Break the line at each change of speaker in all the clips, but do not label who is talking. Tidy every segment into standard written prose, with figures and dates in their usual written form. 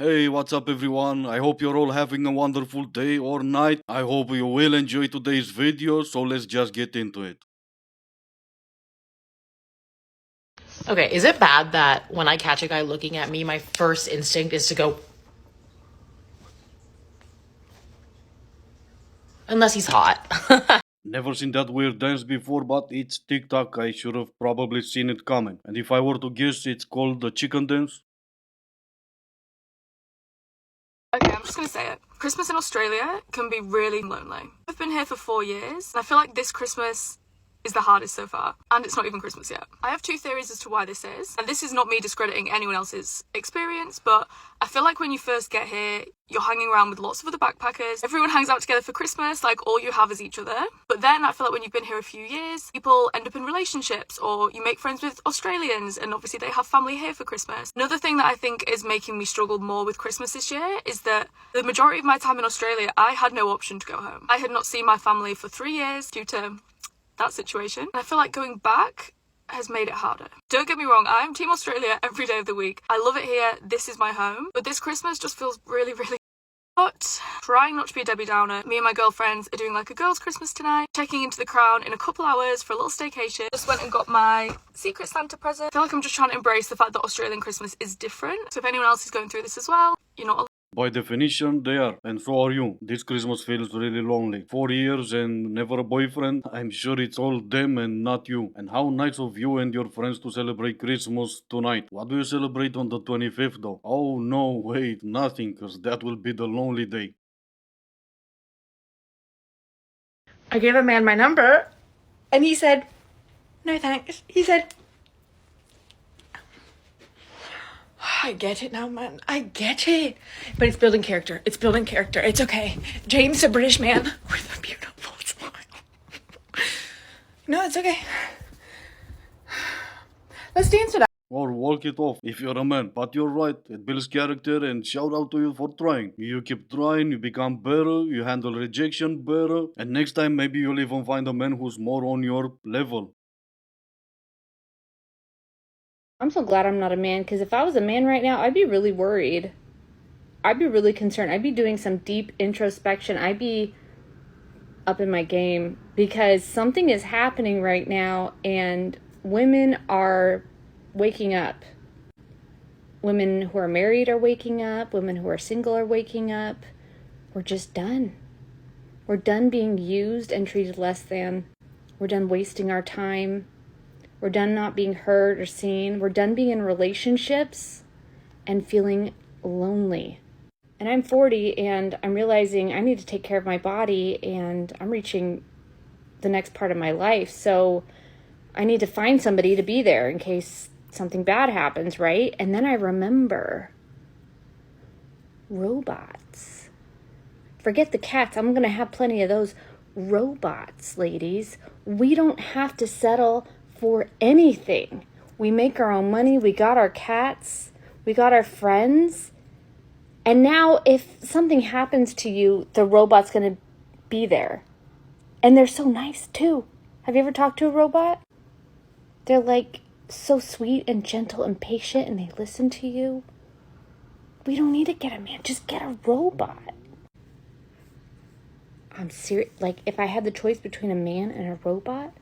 Hey, what's up everyone? I hope you're all having a wonderful day or night. I hope you will enjoy today's video, so let's just get into it.
Okay, is it bad that when I catch a guy looking at me, my first instinct is to go, unless he's hot?
Never seen that weird dance before, but it's TikTok. I should have probably seen it coming. And if I were to guess, it's called the chicken dance.
Okay, I'm just gonna say it. Christmas in Australia can be really lonely. I've been here for 4 years, and I feel like this Christmas is the hardest so far, and it's not even Christmas yet. I have two theories as to why this is, and this is not me discrediting anyone else's experience, but I feel like when you first get here, you're hanging around with lots of other backpackers. Everyone hangs out together for Christmas, like all you have is each other. But then I feel like when you've been here a few years, people end up in relationships, or you make friends with Australians, and obviously they have family here for Christmas. Another thing that I think is making me struggle more with Christmas this year is that the majority of my time in Australia, I had no option to go home. I had not seen my family for 3 years due to that situation. And I feel like going back has made it harder. Don't get me wrong, I'm Team Australia every day of the week. I love it here, this is my home, but this Christmas just feels really but trying not to be a Debbie Downer. Me and my girlfriends are doing like a girls' Christmas tonight, checking into the Crown in a couple hours for a little staycation. Just went and got my Secret Santa present. I feel like I'm just trying to embrace the fact that Australian Christmas is different. So if anyone else is going through this as well, you're not alone.
By definition, they are, and so are you. This Christmas feels really lonely. 4 years and never a boyfriend? I'm sure it's all them and not you. And how nice of you and your friends to celebrate Christmas tonight. What do you celebrate on the 25th though? Oh no, wait, nothing, cause that will be the lonely day.
I gave a man my number, and he said, no thanks. He said, I get it now, man. I get it. But it's building character. It's building character. It's okay. James, a British man with a beautiful smile. No, it's okay. Let's dance to that.
Or walk it off if you're a man. But you're right, it builds character and shout out to you for trying. You keep trying, you become better, you handle rejection better, and next time maybe you'll even find a man who's more on your level.
I'm so glad I'm not a man, because if I was a man right now, I'd be really worried. I'd be really concerned. I'd be doing some deep introspection. I'd be up in my game, because something is happening right now, and women are waking up. Women who are married are waking up. Women who are single are waking up. We're just done. We're done being used and treated less than. We're done wasting our time. We're done not being heard or seen. We're done being in relationships and feeling lonely. And I'm 40 and I'm realizing I need to take care of my body, and I'm reaching the next part of my life. So I need to find somebody to be there in case something bad happens, right? And then I remember robots. Forget the cats. I'm going to have plenty of those robots, ladies. We don't have to settle for anything. We make our own money. We got our cats. We got our friends. And now if something happens to you, the robot's going to be there. And they're so nice too. Have you ever talked to a robot? They're like so sweet and gentle and patient, and they listen to you. We don't need to get a man. Just get a robot. I'm serious. Like, if I had the choice between a man and a robot,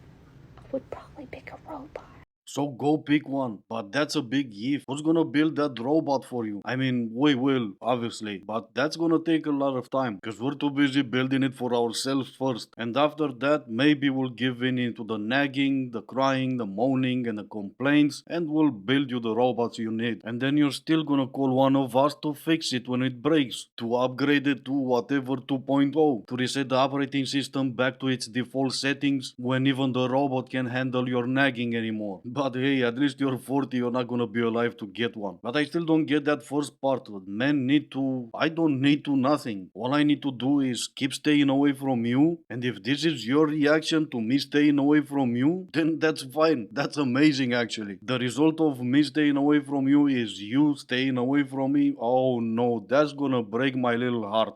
I would probably pick a robot.
So go pick one, but that's a big if. Who's gonna build that robot for you? I mean, we will, obviously, but that's gonna take a lot of time because we're too busy building it for ourselves first. And after that, maybe we'll give in into the nagging, the crying, the moaning, and the complaints, and we'll build you the robots you need. And then you're still gonna call one of us to fix it when it breaks, to upgrade it to whatever 2.0, to reset the operating system back to its default settings when even the robot can't handle your nagging anymore. But hey, at least you're 40, you're not gonna be alive to get one. But I still don't get that first part. Men need to. I don't need to nothing. All I need to do is keep staying away from you. And if this is your reaction to me staying away from you, then that's fine. That's amazing actually. The result of me staying away from you is you staying away from me. Oh no, that's gonna break my little heart.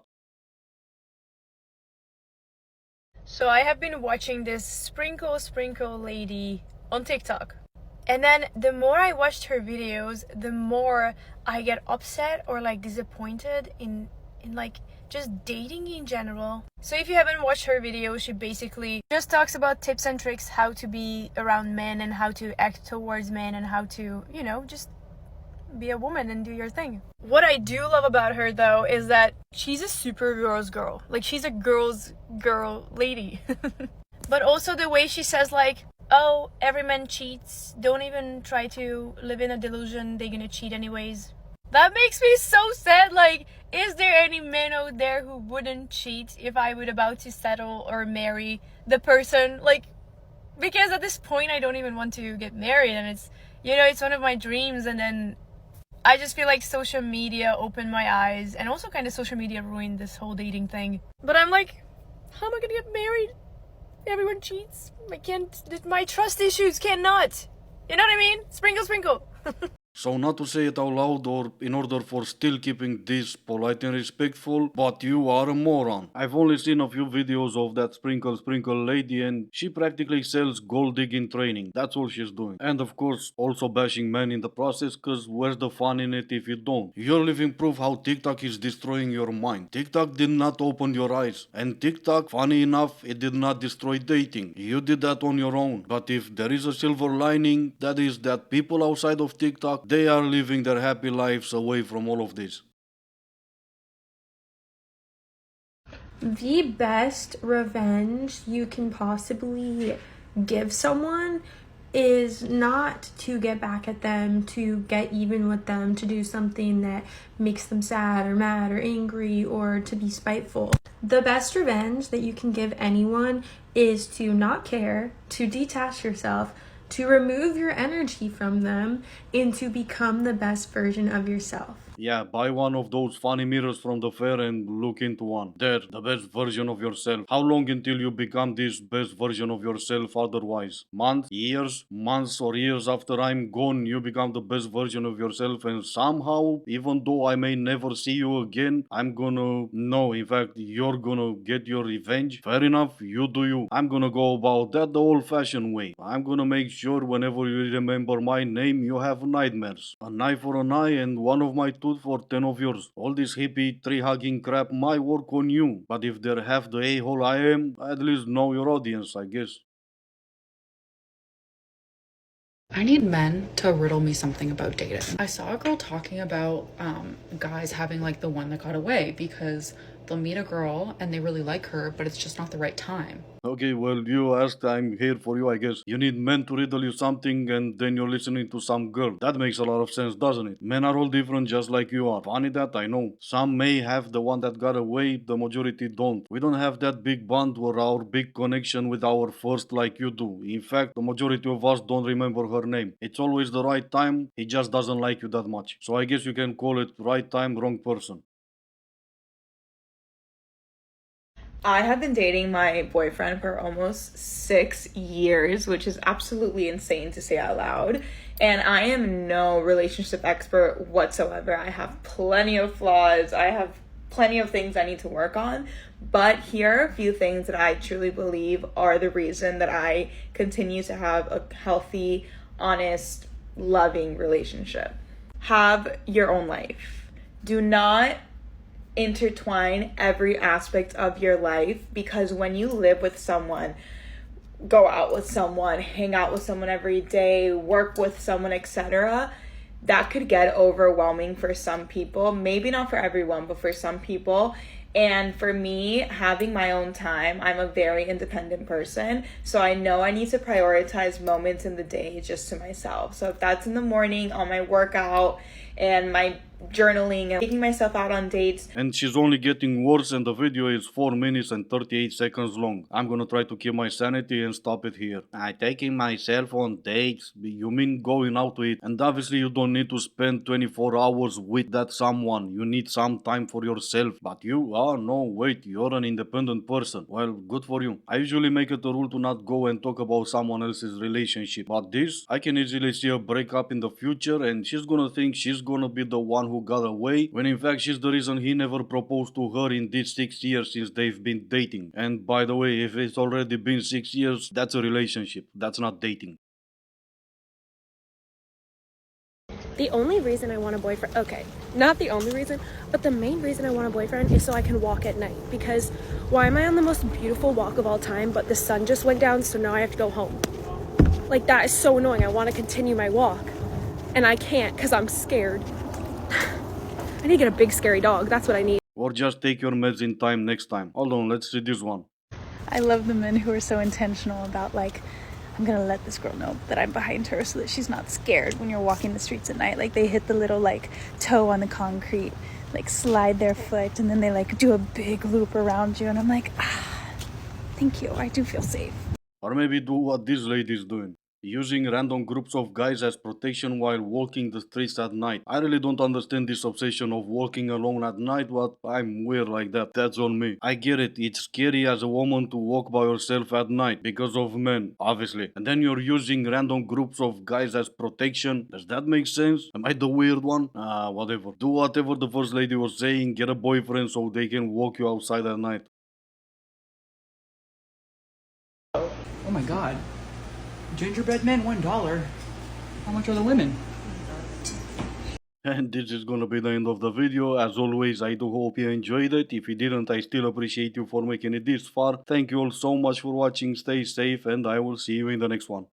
So I have been watching this sprinkle lady on TikTok. And then the more I watched her videos, the more I get upset or like disappointed in like just dating in general. So if you haven't watched her video, she basically just talks about tips and tricks how to be around men and how to act towards men and how to, you know, just be a woman and do your thing. What I do love about her though is that she's a super girl's girl. Like she's a girl's girl lady. But also the way she says like, oh, every man cheats. Don't even try to live in a delusion. They're gonna cheat anyways. That makes me so sad. Like, is there any man out there who wouldn't cheat if I were about to settle or marry the person? Like, because at this point I don't even want to get married, and it's, you know, it's one of my dreams. And then I just feel like social media opened my eyes, and also kind of social media ruined this whole dating thing. But I'm like, how am I gonna get married? Everyone cheats. I can't. My trust issues cannot. You know what I mean? Sprinkle, sprinkle.
So not to say it out loud or in order for still keeping this polite and respectful, but you are a moron. I've only seen a few videos of that sprinkle lady and she practically sells gold digging training. That's all she's doing. And of course also bashing men in the process, cause where's the fun in it if you don't? You're living proof how TikTok is destroying your mind. TikTok did not open your eyes. And TikTok, funny enough, it did not destroy dating. You did that on your own. But if there is a silver lining, that is that people outside of TikTok, they are living their happy lives away from all of this.
The best revenge you can possibly give someone is not to get back at them, to get even with them, to do something that makes them sad or mad or angry, or to be spiteful. The best revenge that you can give anyone is to not care, to detach yourself, to remove your energy from them, and to become the best version of yourself.
Yeah, buy one of those funny mirrors from the fair and look into one. There, the best version of yourself. How long until you become this best version of yourself otherwise? Months, years, months or years after I'm gone, you become the best version of yourself, and somehow, even though I may never see you again, I'm gonna know. In fact, you're gonna get your revenge. Fair enough, you do you. I'm gonna go about that the old fashioned way. I'm gonna make sure whenever you remember my name, you have nightmares. An eye for an eye and one of my tooth for 10 of yours. All this hippie tree hugging crap might work on you, but if they're half the a-hole I am, at least know your audience, I guess.
I need men to riddle me something about dating. I saw a girl talking about guys having like the one that got away because they'll meet a girl and they really like her, but it's just not the right time.
Okay, well, you asked, I'm here for you, I guess. You need men to riddle you something and then you're listening to some girl. That makes a lot of sense, doesn't it? Men are all different just like you are. Funny that, I know. Some may have the one that got away, the majority don't. We don't have that big bond or our big connection with our first like you do. In fact, the majority of us don't remember her name. It's always the right time, he just doesn't like you that much. So I guess you can call it right time, wrong person.
I have been dating my boyfriend for almost 6 years, which is absolutely insane to say out loud. And I am no relationship expert whatsoever. I have plenty of flaws. I have plenty of things I need to work on. But here are a few things that I truly believe are the reason that I continue to have a healthy, honest, loving relationship. Have your own life. Do not intertwine every aspect of your life, because when you live with someone, go out with someone, hang out with someone every day, work with someone, etc., that could get overwhelming for some people. Maybe not for everyone, but for some people. And for me, having my own time, I'm a very independent person. So I know I need to prioritize moments in the day just to myself. So if that's in the morning on my workout and my journaling and taking myself out on dates.
And she's only getting worse and the video is 4 minutes and 38 seconds long. I'm gonna try to keep my sanity and stop it here. I taking myself on dates? You mean going out to eat? And obviously you don't need to spend 24 hours with that someone. You need some time for yourself. But you? Oh no, wait, you're an independent person. Well, good for you. I usually make it a rule to not go and talk about someone else's relationship. But this, I can easily see a breakup in the future and she's gonna think she's gonna be the one who got away, when in fact she's the reason he never proposed to her in these 6 years since they've been dating. And by the way, if it's already been 6 years, that's a relationship. That's not dating.
The only reason I want a boyfriend, okay, not the only reason, but the main reason I want a boyfriend is so I can walk at night. Because why am I on the most beautiful walk of all time, but the sun just went down, so now I have to go home? Like, that is so annoying. I want to continue my walk, and I can't because I'm scared. I need to get a big scary dog. That's what I need.
Or just take your meds in time next time. Hold on, let's read this one.
I love the men who are so intentional about, like, I'm gonna let this girl know that I'm behind her so that she's not scared when you're walking the streets at night. Like, they hit the little, like, toe on the concrete, like, slide their foot, and then they, like, do a big loop around you. And I'm like, thank you. I do feel safe.
Or maybe do what this lady is doing. Using random groups of guys as protection while walking the streets at night. I really don't understand this obsession of walking alone at night, but I'm weird like that. That's on me. I get it. It's scary as a woman to walk by yourself at night because of men, obviously. And then you're using random groups of guys as protection. Does that make sense? Am I the weird one? Whatever. Do whatever the first lady was saying. Get a boyfriend so they can walk you outside at night.
Oh my god. Gingerbread men, $1. How much are the women?
And this is gonna be the end of the video. As always, I do hope you enjoyed it. If you didn't, I still appreciate you for making it this far. Thank you all so much for watching. Stay safe, and I will see you in the next one.